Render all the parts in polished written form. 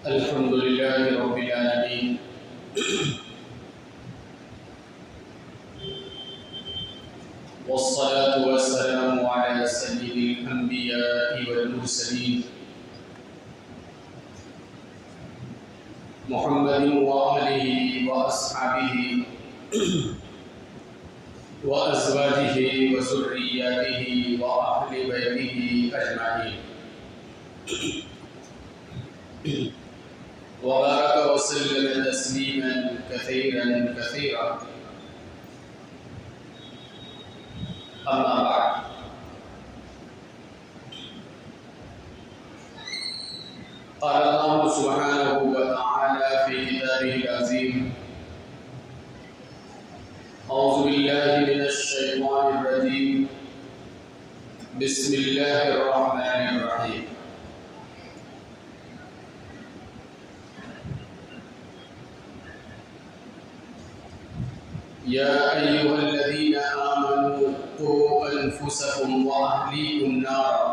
الحمد لله رب العالمين والصلاة والسلام على سيد الأنبياء والمرسلين محمد وآله وأصحابه وأزواجه وذرياته وأهل بيته أجمعين وبارك وسلم تسليما كثيرا كثيرا. أما بعد، قال الله سبحانه وتعالى في كتابه العظيم: أعوذ بالله من الشيطان الرجيم، بسم الله الرحمن الرحيم. يا أيها الذين آمنوا قوا أنفسكم وأهليكم نارا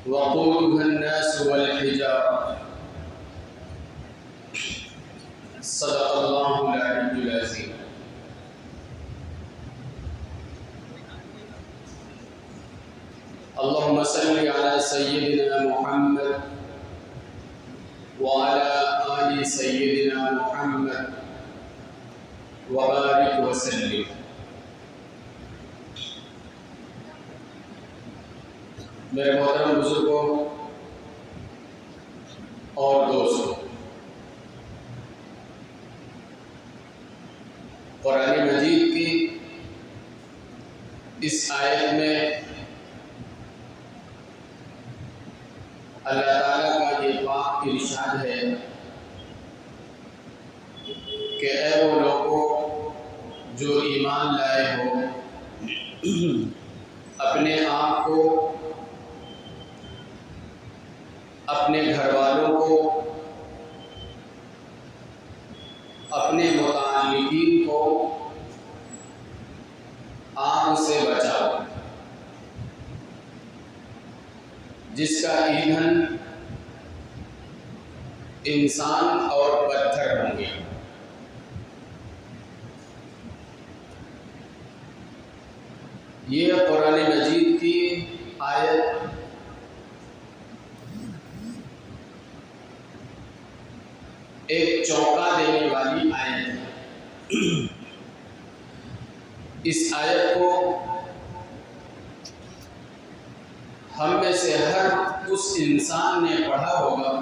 وقودها الناس والحجارة صدق الله العلي العظيم. اللهم صل على سيدنا محمد وعلى آل سيدنا محمد وبارك وسلم. میرے محترم بزرگوں اور دوستوں، قرآن مجید کی اس آیت میں اللہ تعالیٰ کا یہ پاک ارشاد ہے کہ اے وہ لوگوں جو ایمان لائے ہو، اپنے آپ کو، اپنے گھر والوں کو، اپنے متعلقین کو آگ سے بچاؤ جس کا ایندھن انسان اور پتھر ہوں گے۔ یہ قرآن مجید کی آیت ایک چونکا دینے والی آیت ہے۔ اس آیت کو ہم میں سے ہر اس انسان نے پڑھا ہوگا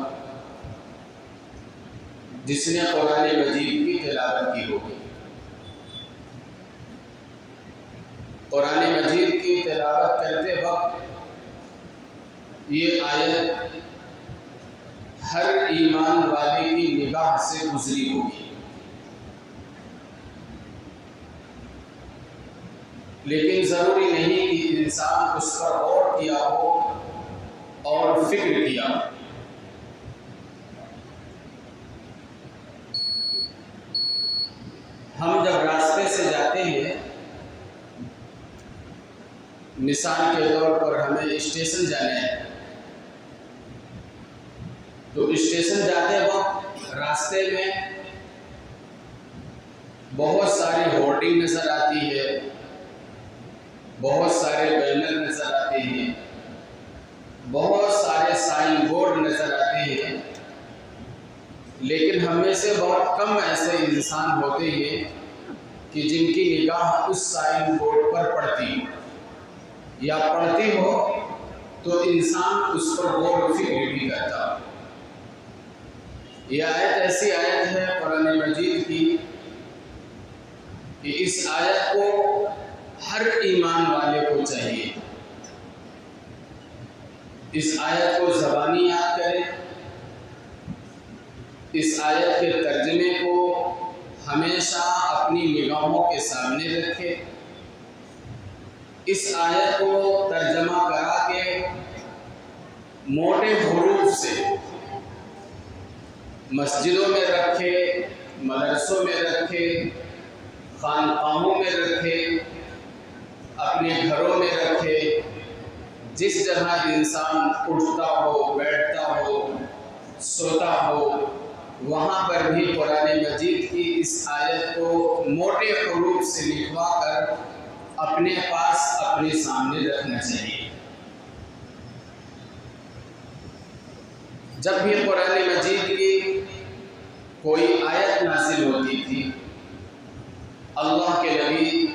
جس نے قرآن مجید کی تلاوت کی ہوگی۔ قرآن مجید کی تلاوت کرتے وقت یہ آیت ہر ایمان والے کی نگاہ سے گزری ہوگی، لیکن ضروری نہیں کہ انسان اس پر غور کیا ہو اور فکر کیا ہو۔ ہم جب راستے سے جاتے ہیں، مثال کے طور پر ہمیں اسٹیشن جانا ہے، تو اسٹیشن جاتے وقت راستے میں بہت ساری ہورڈنگ نظر آتی ہے، بہت سارے بینر نظر آتے ہیں، بہت سارے سائن بورڈ نظر آتے ہیں، لیکن ہم میں سے بہت کم ایسے انسان ہوتے ہیں کہ جن کی نگاہ اس سائن بورڈ پر پڑتی ہو، یا پڑھتی ہو تو انسان اس پر غور و فکر بھی کرتا ہو۔ یہ آیت ایسی آیت ہے قرآن مجید کی کہ اس آیت کو ہر ایمان والے کو چاہیے اس آیت کو زبانی یاد کرے، اس آیت کے ترجمے کو ہمیشہ اپنی نگاہوں کے سامنے رکھے، اس آیت کو ترجمہ کرا کے موٹے حروف سے مسجدوں میں رکھے، مدرسوں میں رکھے، خانقاہوں میں رکھے، اپنے گھروں میں رکھے، جس جگہ انسان اٹھتا ہو، بیٹھتا ہو، سوتا ہو، وہاں پر بھی قرآن مجید کی اس آیت کو موٹے حروف سے لکھوا کر اپنے پاس اپنے سامنے رکھنا چاہیے۔ جب بھی قرآن مجید کی کوئی آیت نازل ہوتی تھی، اللہ کے نبی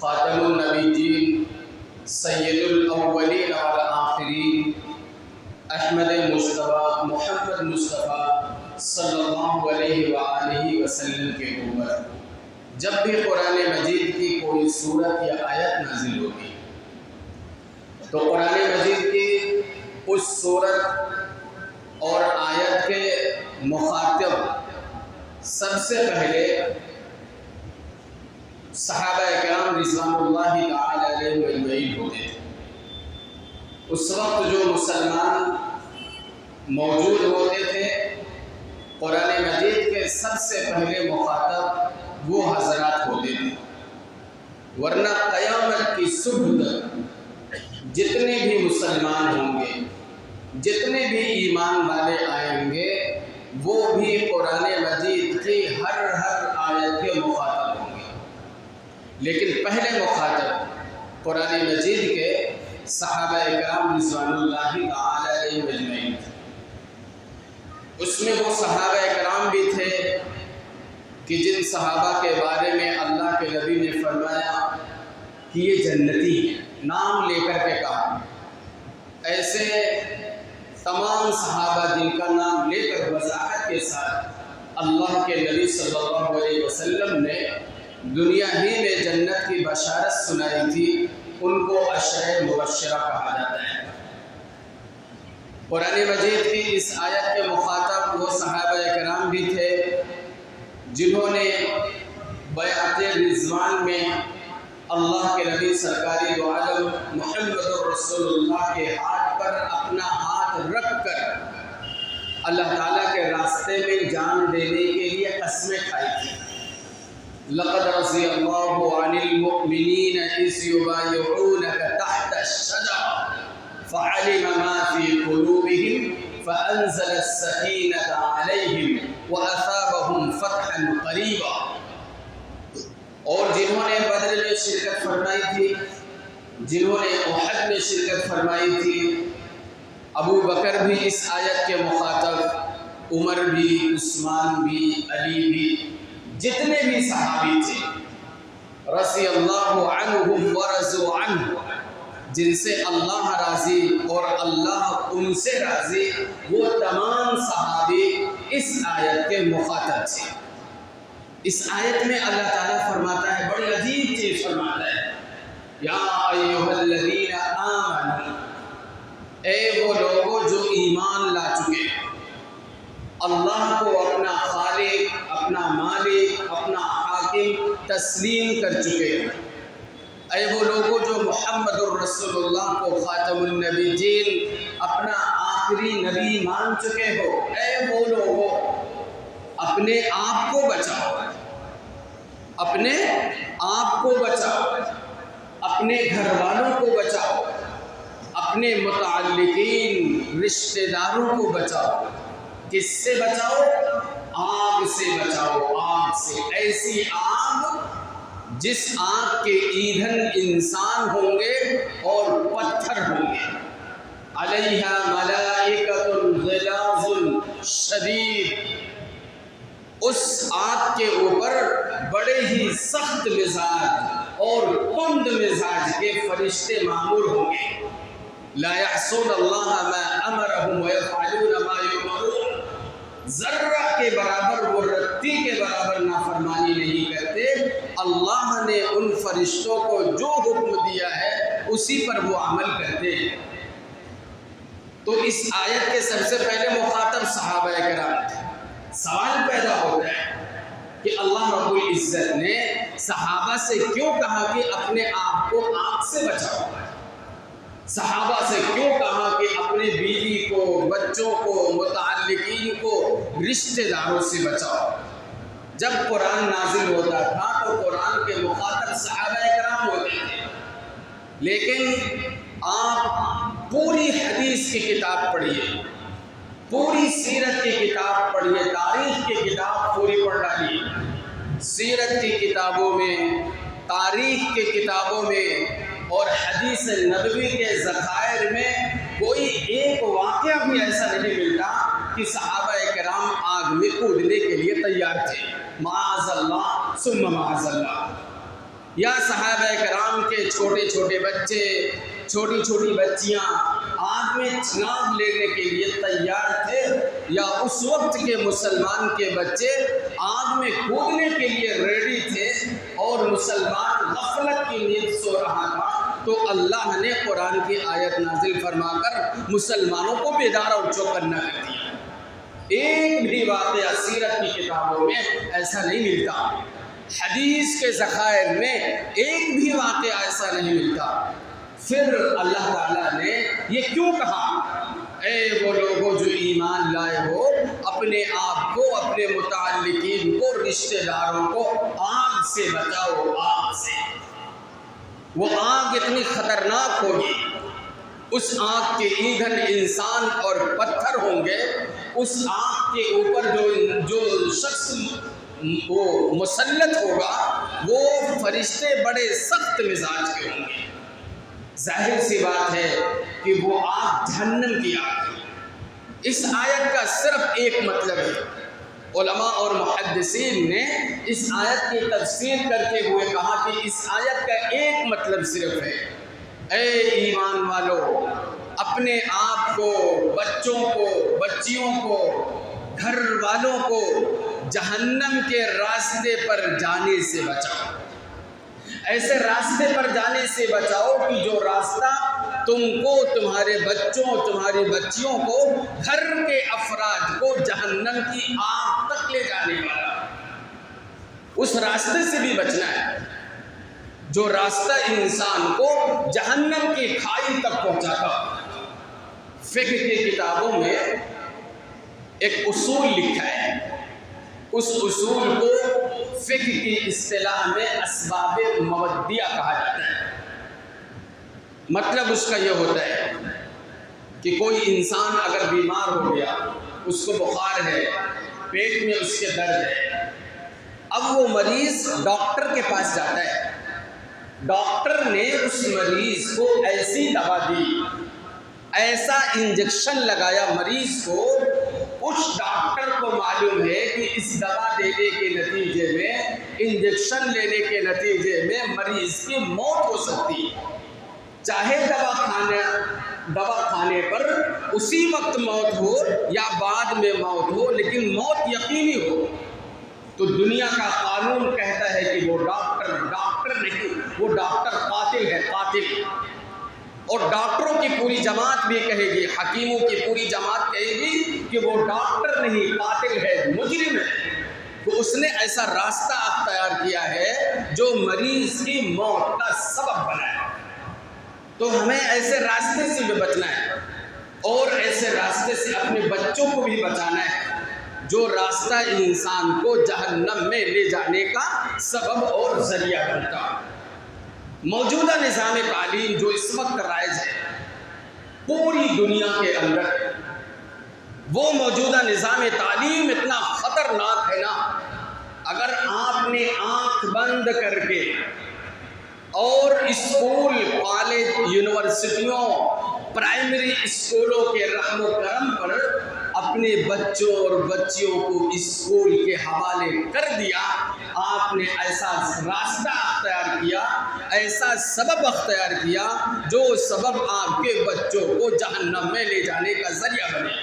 خاتم النبیین سید الاولین والآخرین احمد مصطفیٰ محمد مصطفیٰ صلی اللہ علیہ وآلہ وسلم کے اوپر جب بھی قرآن مجید کی کوئی سورت یا آیت نازل ہوتی تو قرآن مجید کی اس سورت اور آیت کے مخاطب سب سے پہلے صحابہ کرام رضوان اللہ تعالی علیہم اجمعین ہوتے تھے۔ اس وقت جو مسلمان موجود ہوتے تھے، قرآن مجید کے سب سے پہلے مخاطب وہ حضرات ہوتے تھے، ورنہ قیامت کی صبح تک جتنے بھی مسلمان ہوں گے، جتنے بھی ایمان والے آئیں گے، وہ بھی قرآن مجید کی ہر آیت کے مخاطب ہوں گے، لیکن پہلے مخاطب قرآن مجید کے صحابہ اکرام رضوان اللہ تعالی علیہم اجمعین تھے۔ اس میں وہ صحابہ اکرام بھی تھے کہ جن صحابہ کے بارے میں اللہ کے نبی نے فرمایا کہ یہ جنتی ہیں، نام لے کر کے کہا۔ ایسے تمام صحابہ جن کا نام لے کر وضاحت کے ساتھ اللہ کے نبی صلی اللہ علیہ وسلم نے دنیا ہی میں جنت کی بشارت سنائی تھی، ان کو عشرہ مبشرہ کہا جاتا ہے۔ قرآن مجید کی اس آیت کے مخاطب وہ صحابہ کرام بھی تھے جنہوں نے بیعت رضوان میں اللہ کے نبی سرکاری دو عالم محمد رسول اللہ کے ہاتھ پر اپنا ہاتھ رکھ کر اللہ تعالیٰ کے راستے میں جان دینے کے لیے قسمیں کھائی تھی۔ لقد رضی اللہ عن المؤمنین اذ یبایعونک تحت الشجرۃ فعلم ما فی قلوبہم فانزل السکینۃ علیہم واثابہم فتحا قریبا۔ اور جنہوں نے بدر میں شرکت فرمائی تھی، جنہوں نے احد میں شرکت فرمائی تھی، ابو بکر بھی اس آیت کے مخاطب، عمر بھی، عثمان بھی، علی بھی، جتنے بھی صحابی تھے رضی اللہ عنہم ورضوا عنہ، جن سے اللہ راضی اور اللہ ان سے راضی، وہ تمام صحابی اس آیت کے مخاطب تھے۔ اس آیت میں اللہ تعالیٰ فرماتا ہے، بڑی عجیب چیز فرماتا ہے، یا ایھا الذین آمنوا، اے وہ لوگوں جو ایمان لا چکے، اللہ کو اپنا خالق، اپنا مالک، اپنا حاکم تسلیم کر چکے، اے وہ لوگوں جو محمد الرسول اللہ کو خاتم النبیین اپنا آخری نبی مان چکے ہو، اے وہ لوگوں اپنے آپ کو بچاؤ، اپنے آپ کو بچاؤ، اپنے گھر والوں کو بچاؤ، اپنے متعلقین رشتہ داروں کو بچاؤ۔ کس سے بچاؤ؟ آگ سے بچاؤ، آگ سے، ایسی آگ جس آگ کے ایندھن انسان ہوں گے اور پتھر ہوں گے، علیہا ملائکۃ غلاظ شدید، اس آگ کے اوپر بڑے ہی سخت مزاج اور تند مزاج کے فرشتے مامور ہوں گے، لا یعصون اللہ ما امرہم ویفعلون ما یؤمرون، ذرہ کے برابر وہ رتی کے برابر نافرمانی نہیں کرتے، اللہ نے ان فرشتوں کو جو حکم دیا ہے اسی پر وہ عمل کرتے ہیں۔ تو اس آیت کے سب سے پہلے مخاطب صحابہ کرام تھے۔ سوال پیدا ہوتا ہے کہ اللہ رب العزت نے صحابہ سے کیوں کہا کہ اپنے آپ کو آگ سے بچاؤ، صحابہ سے کیوں کہا کہ اپنے بیوی کو، بچوں کو، متعلقین کو، رشتہ داروں سے بچاؤ؟ جب قرآن نازل ہوتا تھا تو قرآن کے مخاطب صحابہ کرام ہوتے تھے، لیکن آپ پوری حدیث کی کتاب پڑھیے، پوری سیرت کی کتاب پڑھیے، تاریخ کی کتاب پوری پڑھ ڈالیے۔ سیرت کی کتابوں میں، تاریخ کی کتابوں میں اور حدیث نبوی کے ذخائر میں کوئی ایک واقعہ بھی ایسا نہیں ملتا کہ صحابہ کرام آگ میں کودنے کے لیے تیار تھے، معاذ اللہ ثم معاذ اللہ۔ یا صحابہ کرام کے چھوٹے چھوٹے بچے، چھوٹی چھوٹی بچیاں آگ میں چھلانگ لینے کے لیے تیار تھے، یا اس وقت کے مسلمان کے بچے آگ میں کودنے کے لیے ریڈی تھے اور مسلمان غفلت کی نیند سو رہا تھا، تو اللہ نے قرآن کی آیت نازل فرما کر مسلمانوں کو بیدار اور چوکنا کر دیا۔ ایک بھی واقعہ سیرت کی کتابوں میں ایسا نہیں ملتا، حدیث کے ذخائر میں ایک بھی واقعہ ایسا نہیں ملتا۔ پھر اللہ تعالیٰ نے یہ کیوں کہا؟ اے وہ لوگوں جو ایمان لائے ہو، اپنے آپ کو، اپنے متعلقین کو، رشتہ داروں کو آگ سے بچاؤ، آگ سے۔ وہ آگ اتنی خطرناک ہوگی، اس آگ کے ایندھن انسان اور پتھر ہوں گے، اس آگ کے اوپر جو شخص وہ مسلط ہوگا وہ فرشتے بڑے سخت مزاج کے ہوں گے۔ ظاہر سی بات ہے کہ وہ آگ جہنم کی آگ ہے۔ اس آیت کا صرف ایک مطلب ہے، علماء اور محدثین نے اس آیت کی تفسیر کرتے ہوئے کہا کہ اس آیت کا ایک مطلب صرف ہے، اے ایمان والو، اپنے آپ کو، بچوں کو، بچیوں کو، گھر والوں کو جہنم کے راستے پر جانے سے بچاؤ۔ ایسے راستے پر جانے سے بچاؤ کہ جو راستہ تم کو، تمہارے بچوں، تمہاری بچیوں کو، گھر کے افراد کو جہنم کی آگ تک لے جانے والا، اس راستے سے بھی بچنا ہے جو راستہ انسان کو جہنم کی کھائی تک پہنچاتا۔ فقہ کی کتابوں میں ایک اصول لکھا ہے، اس اصول کو فقہ کی اصطلاح میں اسباب مودیہ کہا جاتا ہے۔ مطلب اس کا یہ ہوتا ہے کہ کوئی انسان اگر بیمار ہو گیا، اس کو بخار ہے، پیٹ میں اس کے درد ہے، اب وہ مریض ڈاکٹر کے پاس جاتا ہے، ڈاکٹر نے اس مریض کو ایسی دوا دی، ایسا انجیکشن لگایا مریض کو، اس ڈاکٹر کو معلوم ہے کہ اس دوا دینے کے نتیجے میں، انجیکشن لینے کے نتیجے میں مریض کی موت ہو سکتی ہے، چاہے دوا کھانے پر اسی وقت موت ہو یا بعد میں موت ہو، لیکن موت یقینی ہو، تو دنیا کا قانون کہتا ہے کہ وہ ڈاکٹر نہیں، وہ ڈاکٹر قاتل ہے، قاتل۔ اور ڈاکٹروں کی پوری جماعت بھی کہے گی، حکیموں کی پوری جماعت کہے گی کہ وہ ڈاکٹر نہیں، قاتل ہے، مجرم ہے، تو اس نے ایسا راستہ اختیار کیا ہے جو مریض کی موت کا سبب بنا ہے۔ تو ہمیں ایسے راستے سے بھی بچنا ہے اور ایسے راستے سے اپنے بچوں کو بھی بچانا ہے جو راستہ انسان کو جہنم میں لے جانے کا سبب اور ذریعہ بنتا۔ موجودہ نظام تعلیم جو اس وقت رائج ہے پوری دنیا کے اندر، وہ موجودہ نظام تعلیم اتنا خطرناک ہے نا، اگر آپ نے آنکھ بند کر کے اور اسکول، کالج، یونیورسٹیوں، پرائمری اسکولوں کے رحم و کرم پر اپنے بچوں اور بچیوں کو اسکول کے حوالے کر دیا، آپ نے ایسا راستہ اختیار کیا، ایسا سبب اختیار کیا جو سبب آپ کے بچوں کو جہنم میں لے جانے کا ذریعہ بنے۔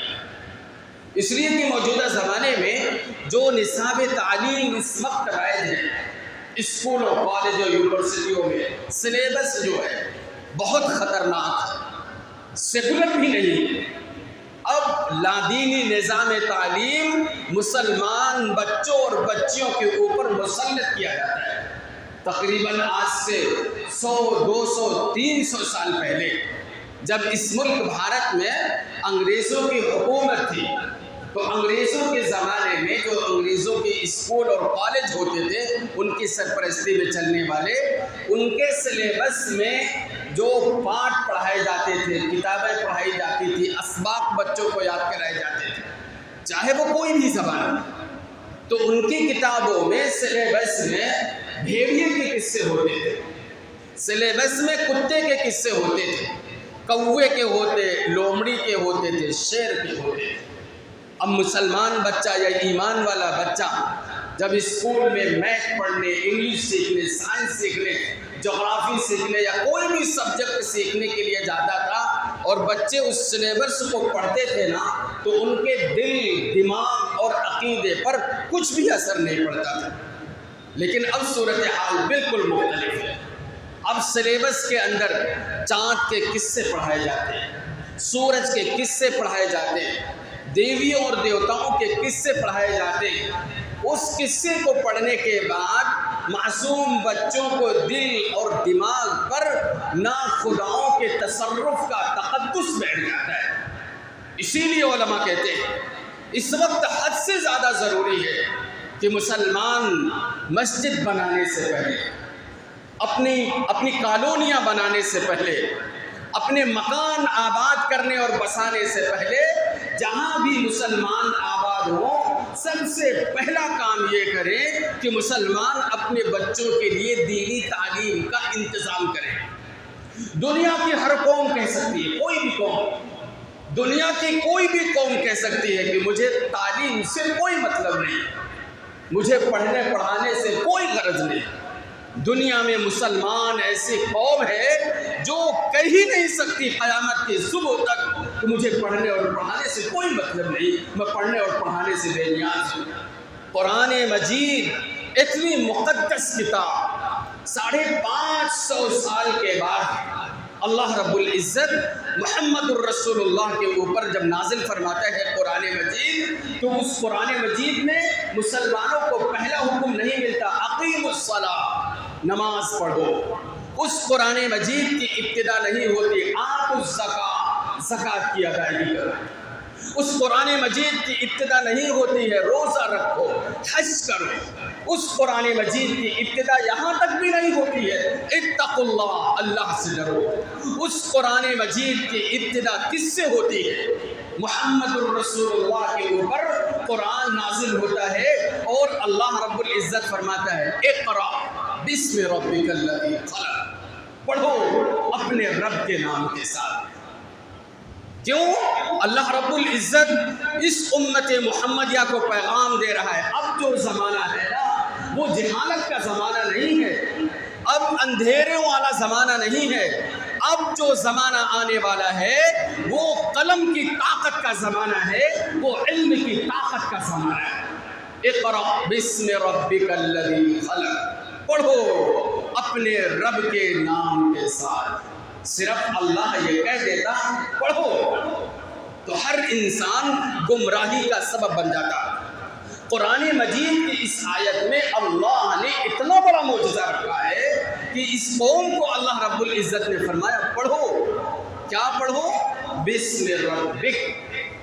اس لیے کہ موجودہ زمانے میں جو نصاب تعلیم اس وقت رائج ہے اسکولوں، کالجوں، یونیورسٹیوں میں، سلیبس جو ہے بہت خطرناک ہے، سیکولر بھی نہیں۔ اب لادینی نظام تعلیم مسلمان بچوں اور بچیوں کے اوپر مسلط کیا جاتا ہے۔ تقریباً آج سے 100، 200، 300 سال پہلے جب اس ملک بھارت میں انگریزوں کی حکومت تھی، تو انگریزوں کے زمانے میں جو انگریزوں کے اسکول اور کالج ہوتے تھے، ان کی سرپرستی میں چلنے والے، ان کے سلیبس میں جو پاٹھ پڑھائے جاتے تھے، کتابیں پڑھائی جاتی تھی، اسباق بچوں کو یاد کرائے جاتے تھے، چاہے وہ کوئی بھی زبان ہو، تو ان کی کتابوں میں سلیبس میں بھیڑیے کے قصے ہوتے تھے، سلیبس میں کتے کے قصے ہوتے تھے، کوے کے ہوتے، لومڑی کے ہوتے تھے، شیر کے ہوتے تھے۔ اب مسلمان بچہ یا ایمان والا بچہ جب اسکول میں میتھ پڑھنے، انگلش سیکھنے، سائنس سیکھنے، جغرافی سیکھنے یا کوئی بھی سبجیکٹ سیکھنے کے لیے جاتا تھا اور بچے اس سلیبس کو پڑھتے تھے نا، تو ان کے دل، دماغ اور عقیدے پر کچھ بھی اثر نہیں پڑتا تھا۔ لیکن اب صورتحال بالکل مختلف ہے۔ اب سلیبس کے اندر چاند کے قصے پڑھائے جاتے ہیں، سورج کے قصے پڑھائے جاتے ہیں، دیویوں اور دیوتاؤں کے قصے پڑھائے جاتے ہیں۔ اس قصے کو پڑھنے کے بعد معصوم بچوں کو دل اور دماغ پر ناخداؤں کے تصرف کا تقدس بیٹھ جاتا ہے۔ اسی لیے علماء کہتے ہیں اس وقت حد سے زیادہ ضروری ہے کہ مسلمان مسجد بنانے سے پہلے، اپنی کالونیاں بنانے سے پہلے، اپنے مکان آباد کرنے اور بسانے سے پہلے، جہاں بھی مسلمان آباد ہوں، سب سے پہلا کام یہ کرے کہ مسلمان اپنے بچوں کے لیے دینی تعلیم کا انتظام کرے۔ دنیا کی ہر قوم کہہ سکتی ہے، کوئی بھی قوم، دنیا کی کوئی بھی قوم کہہ سکتی ہے کہ مجھے تعلیم سے کوئی مطلب نہیں، مجھے پڑھنے پڑھانے سے کوئی غرض نہیں۔ دنیا میں مسلمان ایسی قوم ہے جو کہہ ہی نہیں سکتی قیامت کی صبح تک کہ مجھے پڑھنے اور پڑھانے سے کوئی مطلب نہیں، میں پڑھنے اور پڑھانے سے بے نیاز ہوں۔ قرآن مجید اتنی مقدس کتاب 550 سال کے بعد اللہ رب العزت محمد الرسول اللہ کے اوپر جب نازل فرماتا ہے قرآن مجید، تو اس قرآن مجید میں مسلمانوں کو پہلا حکم نہیں ملتا اقیم الصلاۃ، نماز پڑھو۔ اس قرآن مجید کی ابتدا نہیں ہوتی آتوا الزکاۃ، زکوٰۃ کی ادائیگی کرو۔ اس قرآن مجید کی ابتدا نہیں ہوتی ہے روزہ رکھو، حج کرو۔ اس قرآن مجید کی ابتدا یہاں تک بھی نہیں ہوتی ہے اتقوا اللہ، اللہ سے ڈرو۔ اس قرآن مجید کی ابتدا کس سے ہوتی ہے؟ محمد الرسول اللہ کے اوپر قرآن نازل ہوتا ہے اور اللہ رب العزت فرماتا ہے اقرأ بسم ربک الذی خلق، پڑھو اپنے رب کے نام کے ساتھ۔ کیوں؟ اللہ رب العزت اس امت محمدیہ کو پیغام دے رہا ہے اب جو زمانہ ہے نا وہ جہالت کا زمانہ نہیں ہے، اب اندھیرے والا زمانہ نہیں ہے، اب جو زمانہ آنے والا ہے وہ قلم کی طاقت کا زمانہ ہے، وہ علم کی طاقت کا زمانہ ہے۔ اقرأ بسم ربک الذی خلق، پڑھو اپنے رب کے نام کے ساتھ۔ صرف اللہ یہ کہہ دیتا پڑھو تو ہر انسان گمراہی کا سبب بن جاتا۔ قرآن مجید کی اس آیت میں اللہ نے اتنا بڑا معجزہ رکھا ہے کہ اس قوم کو اللہ رب العزت نے فرمایا پڑھو۔ کیا پڑھو؟ بسم ربک،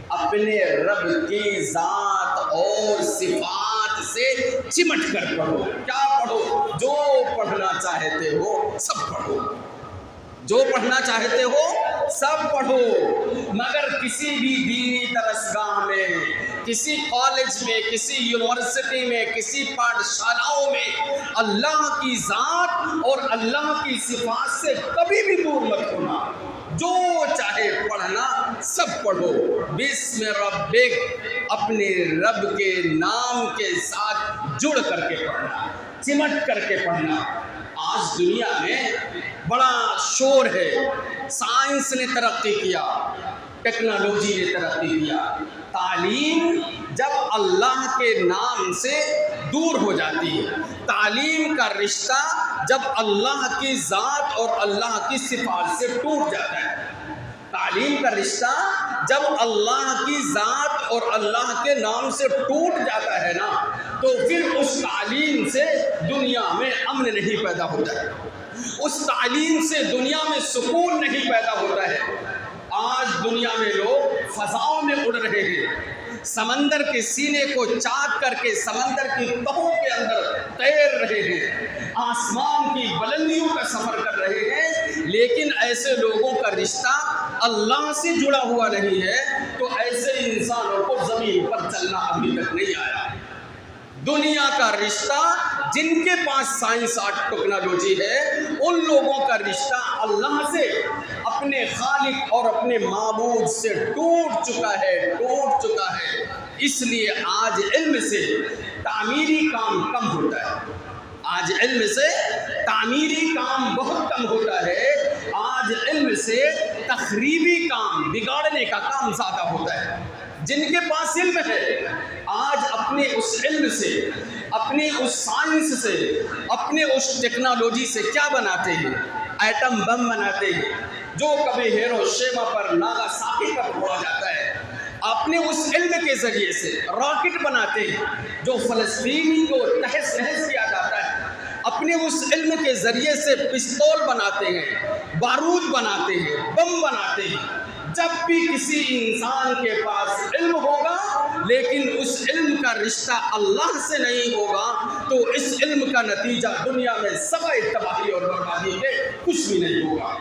اپنے رب کی ذات اور صفات سے چمٹ کر پڑھو۔ کیا پڑھو؟ جو پڑھنا چاہتے ہو سب پڑھو، جو پڑھنا چاہتے ہو سب پڑھو، مگر کسی بھی دینی درسگاہ میں، کسی کالج میں، کسی یونیورسٹی میں، کسی پاٹھشالاؤں میں اللہ کی ذات اور اللہ کی صفات سے کبھی بھی دور مت ہونا۔ جو چاہے پڑھنا سب پڑھو۔ بسم ربک، اپنے رب کے نام کے ساتھ جڑ کر کے پڑھنا، چمٹ کر کے پڑھنا۔ آج دنیا میں بڑا شور ہے، سائنس نے ترقی کیا، ٹیکنالوجی نے ترقی کیا، تعلیم جب اللہ کے نام سے دور ہو جاتی ہے، تعلیم کا رشتہ جب اللہ کی ذات اور اللہ کی صفات سے ٹوٹ جاتا ہے، تعلیم کا رشتہ جب اللہ کی ذات اور اللہ کے نام سے ٹوٹ جاتا ہے نا، تو پھر اس تعلیم سے دنیا میں امن نہیں پیدا ہوتا ہے، اس تعلیم سے دنیا میں سکون نہیں پیدا ہوتا ہے۔ آج دنیا میں لوگ فضاؤں میں اڑ رہے ہیں، سمندر کے سینے کو چاک کر کے سمندر کی تہوں کے اندر تیر رہے ہیں۔ آسمان کی بلندیوں کا سفر کر رہے ہیں، لیکن ایسے لوگوں کا رشتہ اللہ سے جڑا ہوا نہیں ہے، تو ایسے انسانوں کو زمین پر چلنا ابھی تک نہیں آیا۔ دنیا کا رشتہ جن کے پاس سائنس اور ٹیکنالوجی ہے، ان لوگوں کا رشتہ اللہ سے، اپنے خالق اور اپنے معبود سے ٹوٹ چکا ہے۔ اس لیے آج علم سے تعمیری کام کم ہوتا ہے، آج علم سے تعمیری کام بہت کم ہوتا ہے، آج علم سے تخریبی کام، بگاڑنے کا کام زیادہ ہوتا ہے۔ جن کے پاس علم ہے آج اپنے اس علم سے، اپنے اس سائنس سے، اپنے اس ٹیکنالوجی سے کیا بناتے ہیں؟ ایٹم بم بناتے ہیں، جو کبھی ہیروشیما پر، ناگاساکی پر پھوڑا جاتا ہے۔ اپنے اس علم کے ذریعے سے راکٹ بناتے ہیں جو فلسطین کو تہس نہس کیا جاتا ہے۔ اپنے اس علم کے ذریعے سے پستول بناتے ہیں، بارود بناتے ہیں، بم بناتے ہیں۔ جب بھی کسی انسان کے پاس علم ہوگا لیکن اس علم کا رشتہ اللہ سے نہیں ہوگا، تو اس علم کا نتیجہ دنیا میں سوائے تباہی اور بربادی کے کچھ بھی نہیں ہوگا۔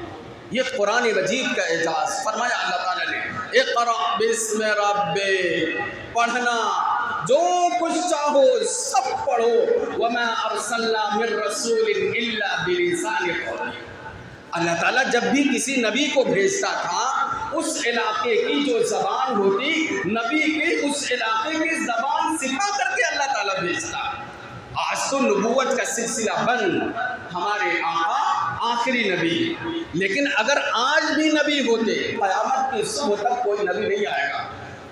یہ قرآن مجید کا اعجاز فرمایا اللہ تعالیٰ نے، اقرأ بسم ربک، پڑھنا جو کچھ چاہو سب پڑھو، وما ارسلنا من رسول الا بلسان قومہ۔ اللہ تعالیٰ جب بھی کسی نبی کو بھیجتا تھا، اس علاقے کی جو زبان ہوتی، نبی کے اس علاقے کی زبان سکھا کر کے اللہ تعالیٰ بھیجتا۔ آج تو نبوت کا سلسلہ بند، ہمارے آقا آخری نبی، لیکن اگر آج بھی نبی ہوتے، قیامت کی صبح تک کوئی نبی نہیں آئے گا۔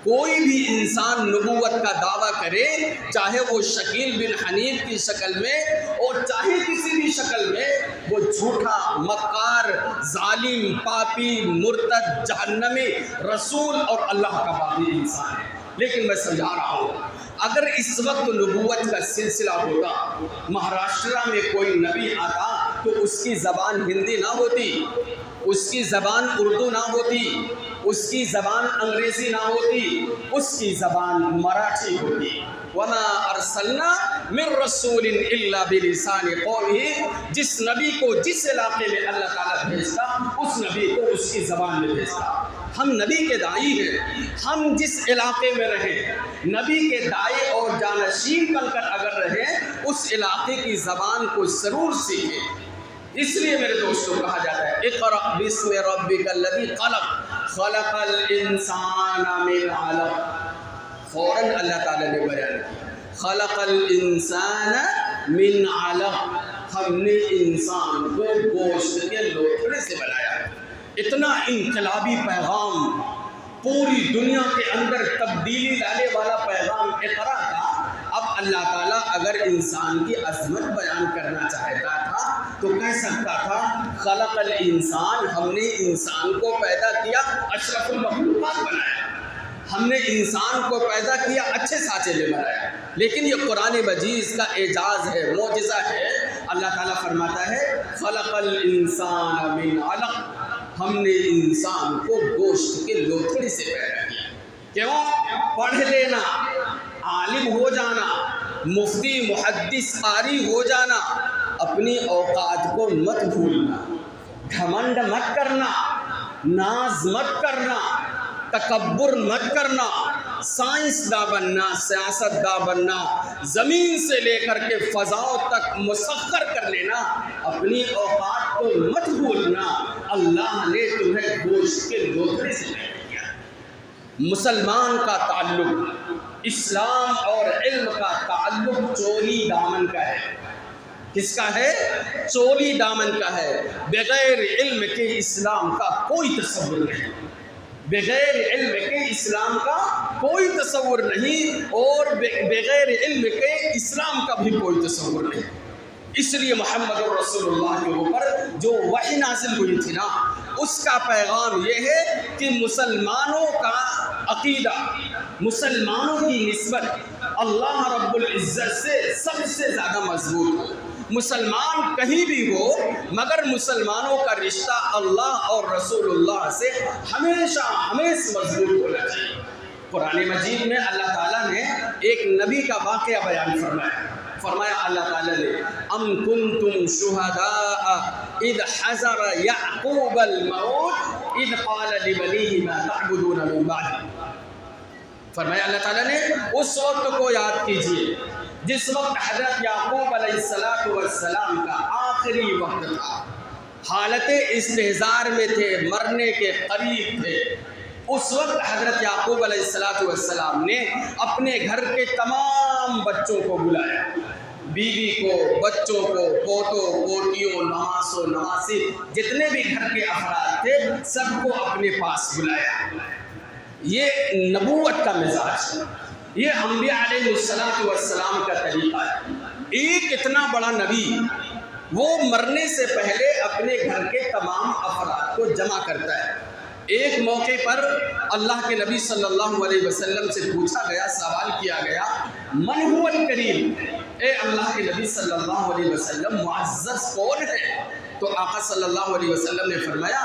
کوئی بھی انسان نبوت کا دعویٰ کرے، چاہے وہ شکیل بن حنیف کی شکل میں اور چاہے کسی بھی شکل میں، وہ جھوٹا، مکار، ظالم، پاپی، مرتد، جہنمی، رسول اور اللہ کا باغی انسان ہے۔ لیکن میں سمجھا رہا ہوں، اگر اس وقت نبوت کا سلسلہ ہوتا، مہاراشٹر میں کوئی نبی آتا تو اس کی زبان ہندی نہ ہوتی، اس کی زبان اردو نہ ہوتی، اس کی زبان انگریزی نہ ہوتی، اس کی زبان مراٹھی ہوتی۔ وما ارسلنا من رسول الا بلسان قومہ، جس نبی کو جس علاقے میں اللہ تعالیٰ بھیجتا، اس نبی کو اس کی زبان میں بھیجتا۔ ہم نبی کے داعی ہیں، ہم جس علاقے میں رہیں، نبی کے داعی اور جانشین بن کر اگر رہیں، اس علاقے کی زبان کو ضرور سیکھیں۔ اس لیے میرے دوستوں کہا جاتا ہے، اقرأ بسم ربک الذی خلق، خلق الانسان من علق۔ فوراً اللہ تعالیٰ نے بیان کیا، خلق الانسان من علق، ہم نے انسان کو گوشت کے لوتھڑے سے بنایا۔ اتنا انقلابی پیغام، پوری دنیا کے اندر تبدیلی لانے والا پیغام اقرا تھا۔ اب اللہ تعالیٰ اگر انسان کی عظمت بیان کرنا چاہتا تھا تو کہہ سکتا تھا، خلق الانسان، ہم نے انسان کو پیدا کیا، اشرف المخلوقات بنایا، ہم نے انسان کو پیدا کیا، اچھے سانچے میں بنایا۔ لیکن یہ قرآن مجید کا اعجاز ہے، معجزہ ہے۔ اللہ تعالیٰ فرماتا ہے، خلق الانسان من علق، ہم نے انسان کو گوشت کے لوتھڑے سے پیدا کیا۔ کیوں؟ پڑھ لینا، عالم ہو جانا، مفتی، محدث، قاری ہو جانا، اپنی اوقات کو مت بھولنا، گھمنڈ مت کرنا، ناز مت کرنا، تکبر مت کرنا، سائنس داں بننا، سیاست داں بننا، زمین سے لے کر کے فضاؤں تک مسخر کر لینا، اپنی اوقات کو مت بھولنا۔ اللہ نے تمہیں گوشت کے لوتھڑے سے پیدا کیا۔ مسلمان کا تعلق، اسلام اور علم کا تعلق چولی دامن کا ہے۔ کس کا ہے؟ چولی دامن کا ہے۔ بغیر علم کے اسلام کا کوئی تصور نہیں، بغیر علم کے اسلام کا کوئی تصور نہیں، اور بغیر علم کے اسلام کا بھی کوئی تصور نہیں۔ اس لیے محمد رسول اللہ کے اوپر جو وحی نازل ہوئی تھی نا، اس کا پیغام یہ ہے کہ مسلمانوں کا عقیدہ، مسلمانوں کی نسبت اللہ رب العزت سے سب سے زیادہ مضبوط ہو۔ مسلمان کہیں بھی ہو، مگر مسلمانوں کا رشتہ اللہ اور رسول اللہ سے ہمیشہ مضبوط ہونا چاہیے۔ قرآن مجید میں اللہ تعالیٰ نے ایک نبی کا واقعہ بیان فرمایا، فرمایا اللہ تعالیٰ نے ام کنتم شہداء اذ حضر یعقوب الموت اذ قال لبنیہ ما تعبدون من بعدی. فرمایا اللہ تعالیٰ نے اس وقت کو یاد کیجئے جس وقت حضرت یعقوب علیہ السلام کا آخری وقت تھا، حالت استحضار میں تھے، مرنے کے قریب تھے. اس وقت حضرت یعقوب علیہ السلام نے اپنے گھر کے تمام بچوں کو بلایا، بیوی کو، بچوں کو، پوتوں پوتیوں، نواس و نواسی، جتنے بھی گھر کے افراد تھے سب کو اپنے پاس بلایا. یہ نبوت کا مزاج، یہ انبیاء علیہ السلام کا طریقہ ہے. ایک اتنا بڑا نبی وہ مرنے سے پہلے اپنے گھر کے تمام افراد کو جمع کرتا ہے. ایک موقع پر اللہ کے نبی صلی اللہ علیہ وسلم سے پوچھا گیا، سوال کیا گیا، من هو الکریم، اے اللہ کے نبی صلی اللہ علیہ وسلم معزز کون ہے؟ تو آقا صلی اللہ علیہ وسلم نے فرمایا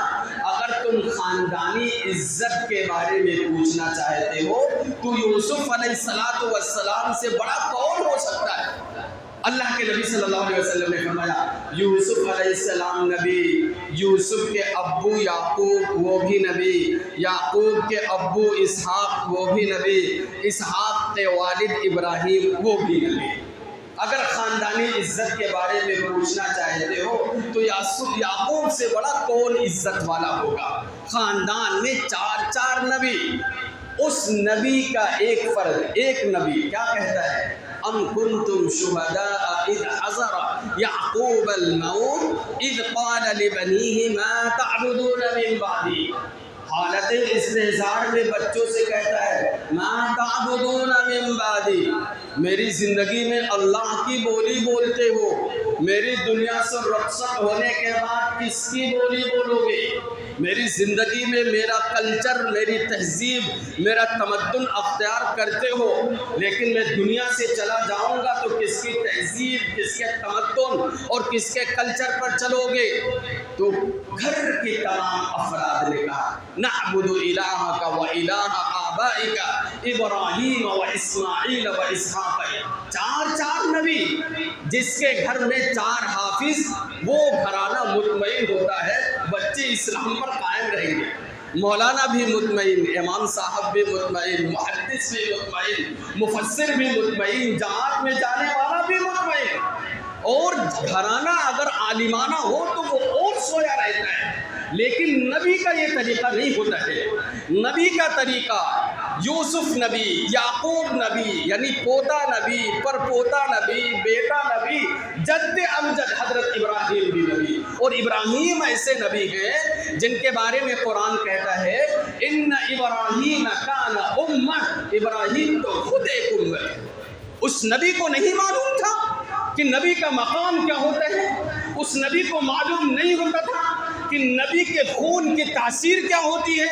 اگر تم خاندانی عزت کے بارے میں پوچھنا چاہتے ہو تو یوسف علیہ السلام سے بڑا کون ہو سکتا ہے؟ اللہ کے نبی صلی اللہ علیہ وسلم نے فرمایا یوسف علیہ السلام نبی، یوسف کے ابو یعقوب وہ بھی نبی، یعقوب کے ابو اسحاق وہ بھی نبی، اسحاق کے والد ابراہیم وہ بھی نبی. اگر خاندانی عزت کے بارے میں پوچھنا چاہتے ہو تو یعقوب سے بڑا کون عزت والا ہوگا؟ خاندان میں 4 نبی، اس نبی کا ایک فرد، ایک نبی کیا کہتا ہے؟ ام کنتم شہداء اذ حضر یعقوب الموت اذ قال لبنیہ ما تعبدون من بعدی. حالت استحضار میں بچوں سے کہتا ہے ما تعبدون من بعدی، میری زندگی میں اللہ کی بولی بولتے ہو، میری دنیا سے رخصت ہونے کے بعد کس کی بولی بولو گے؟ میری زندگی میں میرا کلچر، میری تہذیب، میرا تمدن اختیار کرتے ہو، لیکن میں دنیا سے چلا جاؤں گا تو کس کی تہذیب، کس کے تمدن اور کس کے کلچر پر چلو گے؟ تو گھر کے تمام افراد نے کہا نعبد الہک و الہ آبائک ابراہیم و اسماعیل و اسحاق. 4 نبی، جس کے گھر میں 4 حافظ، وہ گھرانہ مطمئن ہوتا ہے، بچے اسلام پر قائم رہیں گے. مولانا بھی مطمئن، امام صاحب بھی مطمئن، محدث بھی مطمئن، مفسر بھی مطمئن، جماعت میں جانے والا بھی مطمئن. اور گھرانہ اگر عالمانہ ہو تو وہ اور سویا رہتا ہے. لیکن نبی کا یہ طریقہ نہیں ہوتا ہے. نبی کا طریقہ یوسف نبی، یعقوب نبی یعنی پوتا نبی، پر پوتا نبی، بیٹا نبی، جد امجد حضرت ابراہیم بھی نبی. اور ابراہیم ایسے نبی ہیں جن کے بارے میں قرآن کہتا ہے ان ابراہیم کان امہ، ابراہیم تو خود ایک امت ہے. اس نبی کو نہیں معلوم تھا کہ نبی کا مقام کیا ہوتا ہے، اس نبی کو معلوم نہیں ہوتا تھا کہ نبی کے خون کی تاثیر کیا ہوتی ہے.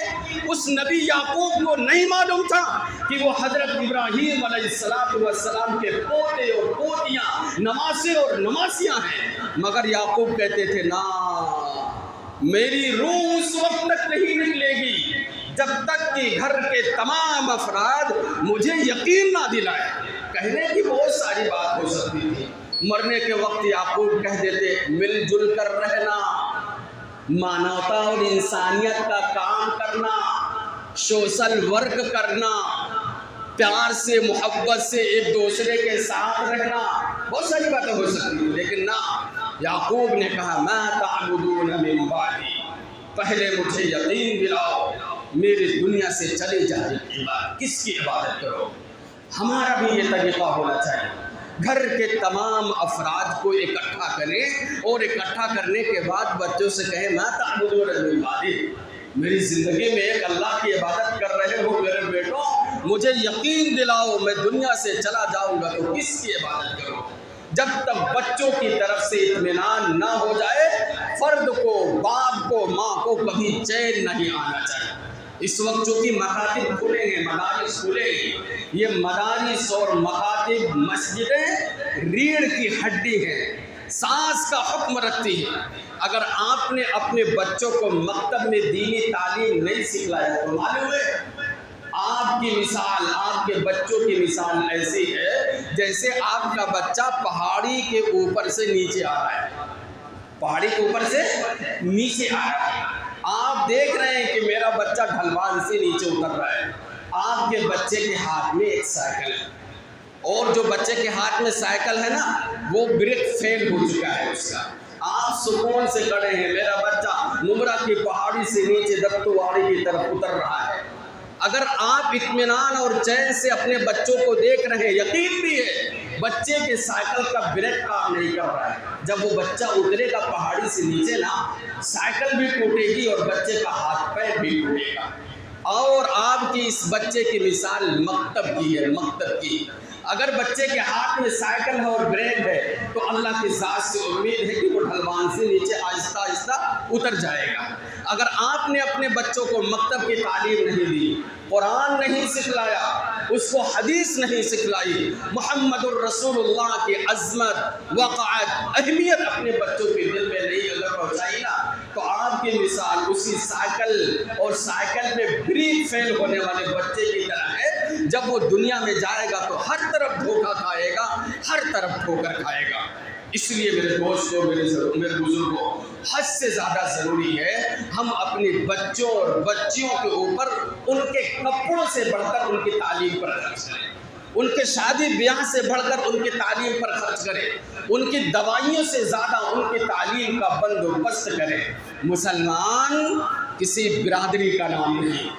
اس نبی یعقوب کو نہیں معلوم تھا کہ وہ حضرت ابراہیم علیہ السلام کے پوتے اور پوتیاں، نواسے اور نواسیاں ہیں. مگر یعقوب کہتے تھے نا، میری روح اس وقت تک نہیں نکلے گی جب تک کہ گھر کے تمام افراد مجھے یقین نہ دلائے. کہنے کی بہت ساری بات ہو سکتی تھی. مرنے کے وقت یعقوب کہہ دیتے مل جل کر رہنا، مانوتا اور انسانیت کا کام کرنا، سوشل ورک کرنا، پیار سے محبت سے ایک دوسرے کے ساتھ رہنا، بہت ساری باتیں ہو سکتی ہیں. لیکن نہ، یعقوب نے کہا ما تعبدون من بعدی، پہلے مجھے یقین دلاؤ میری دنیا سے چلے جانے کے بعد کس کی عبادت کرو. ہمارا بھی یہ طریقہ ہونا چاہیے. گھر کے تمام افراد کو اکٹھا کریں اور اکٹھا کرنے کے بعد بچوں سے کہیں ما تعبدون من بعدی، میری زندگی میں ایک اللہ کی عبادت کر رہے ہو میرے بیٹوں، مجھے یقین دلاؤ میں دنیا سے چلا جاؤں گا تو کس کی عبادت کرو. جب تک بچوں کی طرف سے اطمینان نہ ہو جائے، فرد کو، باپ کو، ماں کو کبھی چین نہیں آنا چاہیے. اس وقت جو کہ مکاتب کھلے ہیں، مدارس کھلے ہیں، یہ مدارس اور مکاتب، مسجدیں ریڑھ کی ہڈی ہیں، سانس کا حکم رکھتی ہیں. اگر آپ نے اپنے بچوں کو مکتب میں دینی تعلیم نہیں سکھلایا تو معلوم ہے آپ کی مثال، آپ کے بچوں کی مثال ایسی ہے جیسے آپ کا بچہ پہاڑی کے اوپر سے نیچے آ رہا ہے، پہاڑی کے اوپر سے نیچے آ رہا ہے۔ آپ دیکھ رہے ہیں کہ میرا بچہ ڈھلوان سے نیچے اتر رہا ہے، آپ کے بچے کے ہاتھ میں ایک سائیکل ہے، اور جو بچے کے ہاتھ میں سائیکل ہے نا وہ بریک فیل ہو چکا ہے اس کا۔ آپ سکون سے کھڑے ہیں، میرا بچہ نمرا کی پہاڑی سے نیچے دتواڑی کی طرف اتر رہا ہے۔ اگر آپ اطمینان اور چین سے اپنے بچوں کو دیکھ رہے ہیں، یقین بھی ہے بچے کے سائیکل کا بریک کام نہیں کر رہا ہے، جب وہ بچہ اترے گا پہاڑی سے نیچے نا، سائیکل بھی ٹوٹے گی اور بچے کا ہاتھ پیر بھی ٹوٹے گا۔ اور آپ کی اس بچے کی مثال مکتب کی ہے، مکتب کی۔ اگر بچے کے ہاتھ میں سائیکل ہے اور بریک ہے تو اللہ کی ذات سے امید ہے کہ وہ ڈھلوان سے نیچے آہستہ آہستہ اتر جائے گا۔ اگر آپ نے اپنے بچوں کو مکتب کی تعلیم نہیں دی، قرآن نہیں سکھلایا، اس کو حدیث نہیں سکھلائی، محمد الرسول اللہ کی عظمت، وقعت، اہمیت اپنے بچوں کے دل میں نہیں اگر پہنچائی نا، تو آپ کی مثال اسی سائیکل اور سائیکل میں بریک فیل ہونے والے بچے کی طرح ہے۔ جب وہ دنیا میں جائے گا تو ہر طرف دھوکہ کھائے گا، ہر طرف ٹھوکر کھائے گا۔ اس لیے میرے دوستوں، میرے بزرگوں، حد سے زیادہ ضروری ہے ہم اپنے بچوں اور بچیوں کے اوپر ان کے کپڑوں سے بڑھ کر ان کی تعلیم پر خرچ کریں، ان کے شادی بیاہ سے بڑھ کر ان کی تعلیم پر خرچ کریں، ان کی دوائیوں سے زیادہ ان کی تعلیم کا بندوبست کریں۔ مسلمان کسی برادری کا نام نہیں،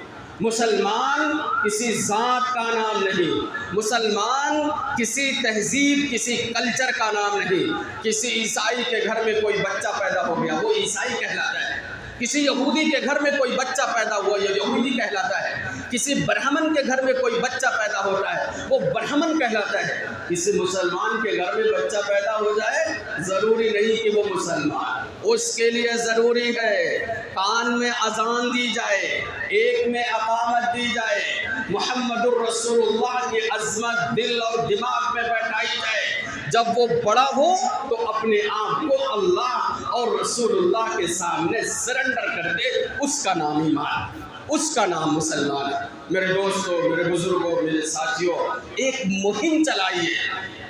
مسلمان کسی ذات کا نام نہیں، مسلمان کسی تہذیب، کسی کلچر کا نام نہیں۔ کسی عیسائی کے گھر میں کوئی بچہ پیدا ہو گیا وہ عیسائی کہلاتا ہے، کسی یہودی کے گھر میں کوئی بچہ پیدا ہوا یہ یہودی کہلاتا ہے، کسی برہمن کے گھر میں کوئی بچہ پیدا ہوتا ہے وہ برہمن کہلاتا ہے۔ کسی مسلمان کے گھر میں بچہ پیدا ہو جائے ضروری نہیں کہ وہ مسلمان، اس کے لیے ضروری ہے کان میں اذان دی جائے، ایک میں اقامت دی جائے، محمد الرسول اللہ کی عظمت دل اور دماغ میں بیٹھائی جائے۔ جب وہ بڑا ہو تو اپنے آپ کو اللہ اور رسول اللہ کے سامنے سرنڈر کر دے، اس کا نام ایمان، اس کا نام مسلمان ہے۔ میرے دوستوں، میرے بزرگوں، میرے ساتھیوں، ایک مہم چلائیے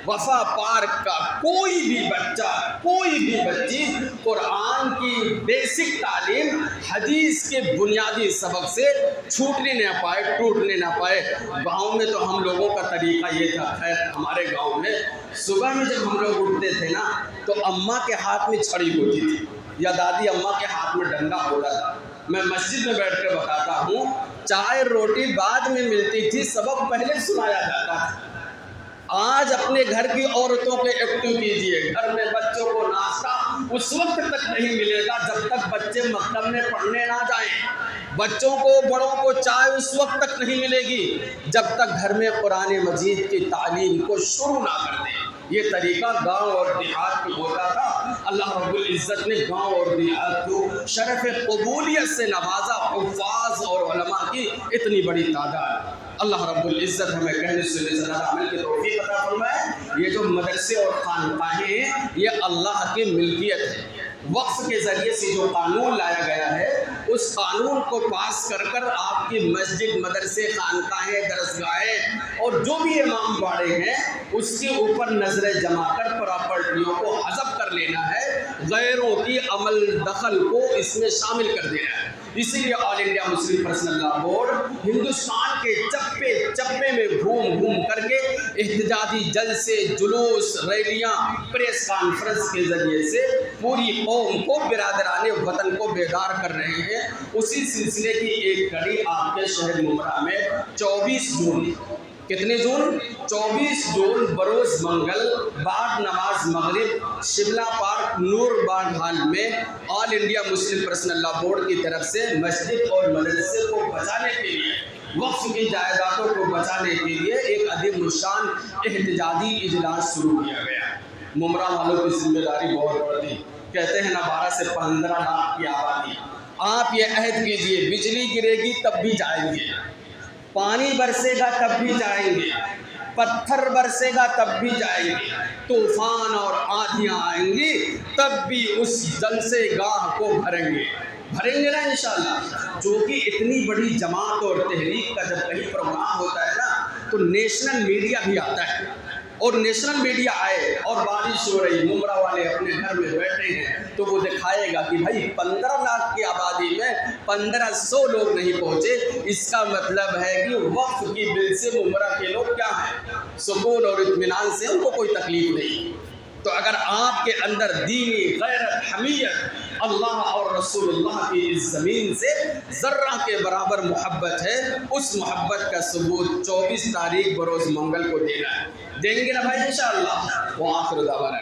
وفا پارک کا کوئی بھی بچہ، کوئی بھی بچی قرآن کی بیسک تعلیم، حدیث کے بنیادی سبق سے چھوٹنے نہ پائے، ٹوٹنے نہ پائے۔ گاؤں میں تو ہم لوگوں کا طریقہ یہ تھا، خیر ہمارے گاؤں میں صبح میں جب ہم لوگ اٹھتے تھے نا تو اماں کے ہاتھ میں چھڑی ہوتی تھی یا دادی اماں کے ہاتھ میں ڈنڈا ہوتا تھا۔ میں مسجد میں بیٹھ کے بتاتا ہوں، چائے روٹی بعد میں ملتی تھی، سبق پہلے سنایا جاتا تھا۔ آج اپنے گھر کی عورتوں کو ایکٹیو کیجئے، گھر میں بچوں کو ناشتہ اس وقت تک نہیں ملے گا جب تک بچے مکتب میں پڑھنے نہ جائیں، بچوں کو بڑوں کو چائے اس وقت تک نہیں ملے گی جب تک گھر میں قرآن مجید کی تعلیم کو شروع نہ کر دیں۔ یہ طریقہ گاؤں اور دیہات میں ہوتا تھا۔ اللہ رب العزت نے گاؤں اور دیہات کو شرف قبولیت سے نوازا، حفاظ اور علماء کی اتنی بڑی تعداد۔ اللہ رب العزت ہمیں کہنے سے زیادہ عمل کی توفیق عطا فرمائے۔ یہ جو مدرسے اور خانقاہیں ہیں یہ اللہ کی ملکیت ہے۔ وقف کے ذریعے سے جو قانون لایا گیا ہے اس قانون کو پاس کر کر آپ کی مسجد، مدرسے، خانقاہیں، درسگاہیں اور جو بھی امام باڑے ہیں اس کے اوپر نظریں جما کر پراپرٹیوں کو حذف کر لینا ہے، غیروں کی عمل دخل کو اس میں شامل کر دینا ہے۔ اسی لیے all India Muslim personal law board Hindustan کے چپے چپے میں گھوم گھوم کر کے احتجاجی جلسے، جلوس، ریلیاں، پریس کانفرنس کے ذریعے سے پوری قوم کو، برادران وطن کو بیدار کر رہے ہیں۔ اسی سلسلے کی ایک کڑی آپ کے شہر ممرا میں 24 جون، کتنے جون؟ 24 جون بروز منگل بعد نماز مغرب شملہ پارک نور باغ ہال میں all India Muslim personal law board کی طرف سے مسجد اور مدرسے کو بچانے کے لیے، وقف کی جائیدادوں کو بچانے کے لیے ایک عظیم الشان احتجاجی اجلاس شروع کیا گیا۔ ممرا والوں کی ذمہ داری بہت بڑی، کہتے ہیں نا 12 سے 15 لاکھ کی آبادی۔ آپ یہ عہد کیجئے بجلی گرے گی تب بھی جائیں گے، پانی برسے گا تب بھی جائیں گے، پتھر برسے گا تب بھی جائیں گے، طوفان اور آندھیاں آئیں گی تب بھی اس جلسے گاہ کو بھریں گے نا انشاءاللہ۔ جو کہ اتنی بڑی جماعت اور تحریک کا جب کہیں پروگرام ہوتا ہے نا تو نیشنل میڈیا بھی آتا ہے اور نیشنل میڈیا آئے اور بارش ہو رہی، ممرہ والے اپنے گھر میں بیٹھے ہیں، تو وہ دکھائے گا کہ بھائی 15 لاکھ کی آبادی میں 1500 لوگ نہیں پہنچے، اس کا مطلب ہے کہ وقت کی بل سے ممرہ کے لوگ کیا ہیں، سکون اور اطمینان سے ان کو کوئی تکلیف نہیں۔ تو اگر آپ کے اندر دینی غیرت، حمیت اللہ اور رسول اللہ کی اس زمین سے ذرہ کے برابر محبت ہے، اس محبت کا ثبوت 24 تاریخ بروز منگل کو دینا ہے، دیں گے نا بھائی انشاءاللہ۔ وآخر دعوانا